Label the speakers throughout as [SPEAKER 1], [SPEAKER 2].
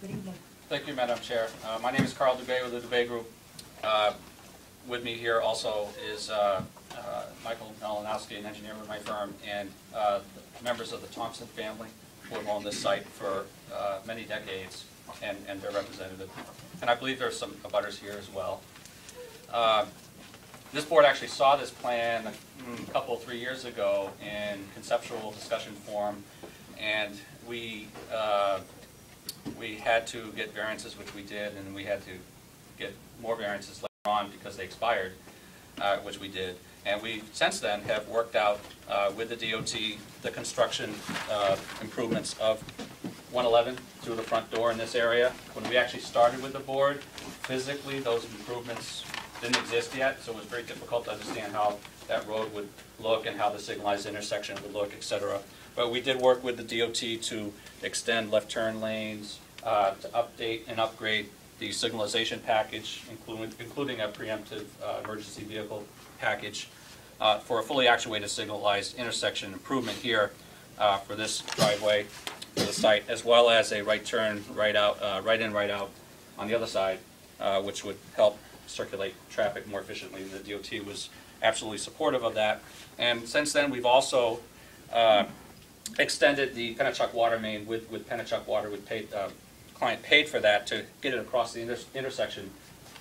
[SPEAKER 1] Good evening.
[SPEAKER 2] Thank you, Madam Chair. My name is Carl Dubé with the Dubé Group. With me here also is Michael Malinowski, an engineer with my firm, and members of the Thompson family who have owned this site for many decades, and their representative. And I believe there's some abutters here as well. This board actually saw this plan a couple, 3 years ago in conceptual discussion form, and we had to get variances, which we did, and we had to get more variances later on because they expired, which we did. And we, since then, have worked out with the DOT the construction improvements of 111 through the front door in this area. When we actually started with the board, physically those improvements didn't exist yet, so it was very difficult to understand how that road would look and how the signalized intersection would look, etc. But we did work with the DOT to extend left turn lanes, to update and upgrade the signalization package, including a preemptive emergency vehicle package for a fully actuated signalized intersection improvement here for this driveway, for the site, as well as a right turn, right out, right in, right out on the other side, which would help circulate traffic more efficiently. The DOT was absolutely supportive of that. And since then, we've also extended the Pennachuck water main with Pennachuck Water. Client paid for that to get it across the intersection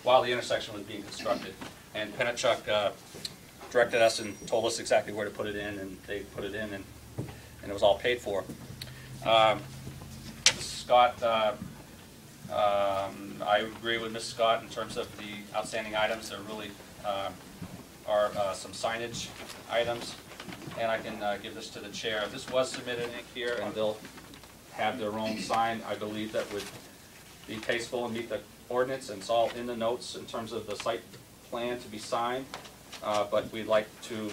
[SPEAKER 2] while the intersection was being constructed. And Pennachuck directed us and told us exactly where to put it in, and they put it in, and it was all paid for. Scott, I agree with Ms. Scott in terms of the outstanding items. There really are some signage items, and I can give this to the chair. This was submitted in here, and they'll have their own sign, I believe, that would be tasteful and meet the ordinance, and it's all in the notes in terms of the site plan to be signed. But we'd like to,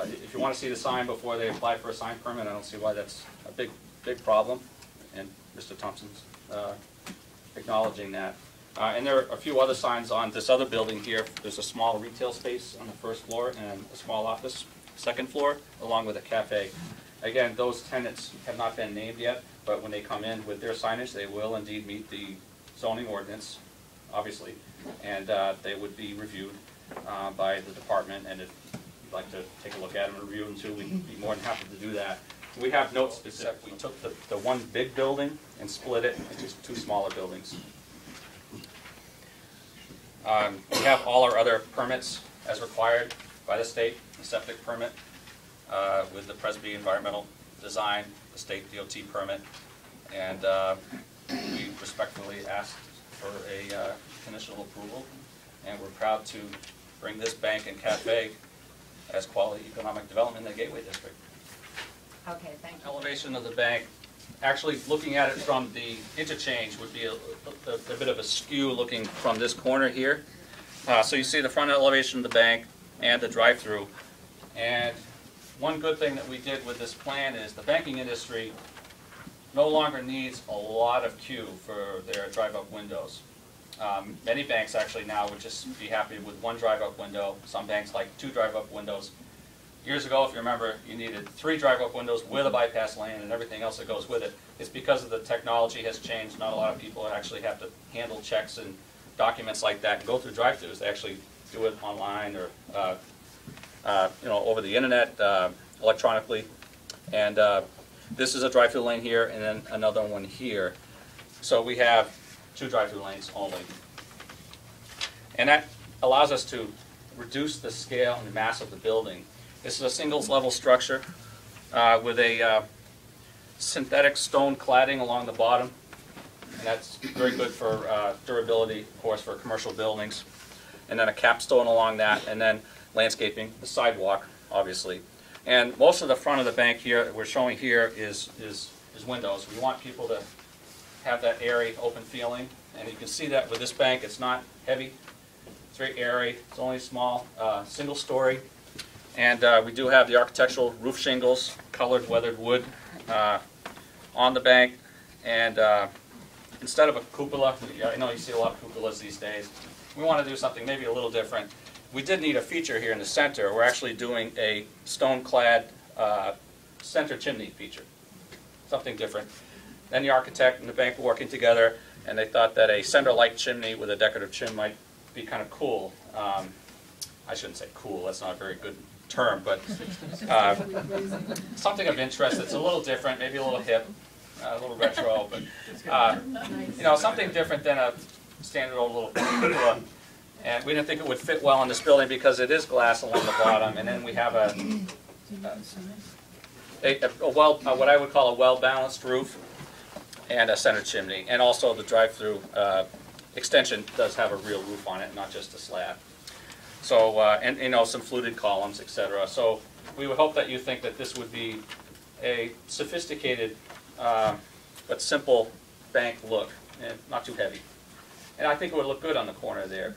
[SPEAKER 2] if you want to see the sign before they apply for a sign permit, I don't see why that's a big problem, and Mr. Thompson's acknowledging that. And there are a few other signs on this other building here. There's a small retail space on the first floor and a small office second floor, along with a cafe. Again, those tenants have not been named yet, but when they come in with their signage, they will indeed meet the zoning ordinance, obviously, and they would be reviewed by the department. And if you'd like to take a look at them and review them too, we'd be more than happy to do that. We have notes specific. We took the one big building and split it into two smaller buildings. We have all our other permits as required by the state, the septic permit, with the Presby environmental design, the state DOT permit, and we respectfully asked for a conditional approval, and we're proud to bring this bank and cafe as quality economic development in the Gateway District.
[SPEAKER 1] Okay, thank you.
[SPEAKER 2] Elevation of the bank, actually looking at it from the interchange would be a bit of a skew looking from this corner here. So you see the front elevation of the bank and the drive-through. And one good thing that we did with this plan is the banking industry no longer needs a lot of queue for their drive-up windows. Many banks actually now would just be happy with one drive-up window. Some banks like 2 drive-up windows. Years ago, if you remember, you needed 3 drive-up windows with a bypass lane and everything else that goes with it. It's because of the technology has changed. Not a lot of people actually have to handle checks and documents like that and go through drive-thrus. They actually do it online or over the internet, electronically. And this is a drive-through lane here, and then another one here. So we have 2 drive-through lanes only. And that allows us to reduce the scale and the mass of the building. This is a singles level structure with a synthetic stone cladding along the bottom. And that's very good for durability, of course, for commercial buildings. And then a capstone along that, and then landscaping, the sidewalk, obviously. And most of the front of the bank here that we're showing here is windows. We want people to have that airy, open feeling. And you can see that with this bank, it's not heavy. It's very airy. It's only a small, single story. And we do have the architectural roof shingles, colored weathered wood on the bank. And instead of a cupola, I know you see a lot of cupolas these days, we want to do something maybe a little different. We did need a feature here in the center. We're actually doing a stone-clad center chimney feature, something different. Then the architect and the bank were working together and they thought that a center-light chimney with a decorative trim might be kind of cool. I shouldn't say cool, that's not a very good term, but something of interest that's a little different, maybe a little hip, a little retro, but you know, something different than a standard old little cupola. And we didn't think it would fit well in this building because it is glass along the bottom, and then we have what I would call a well-balanced roof and a center chimney, and also the drive-through extension does have a real roof on it, not just a slab. So, and you know, some fluted columns, etc. So we would hope that you think that this would be a sophisticated but simple bank look, and not too heavy. And I think it would look good on the corner there.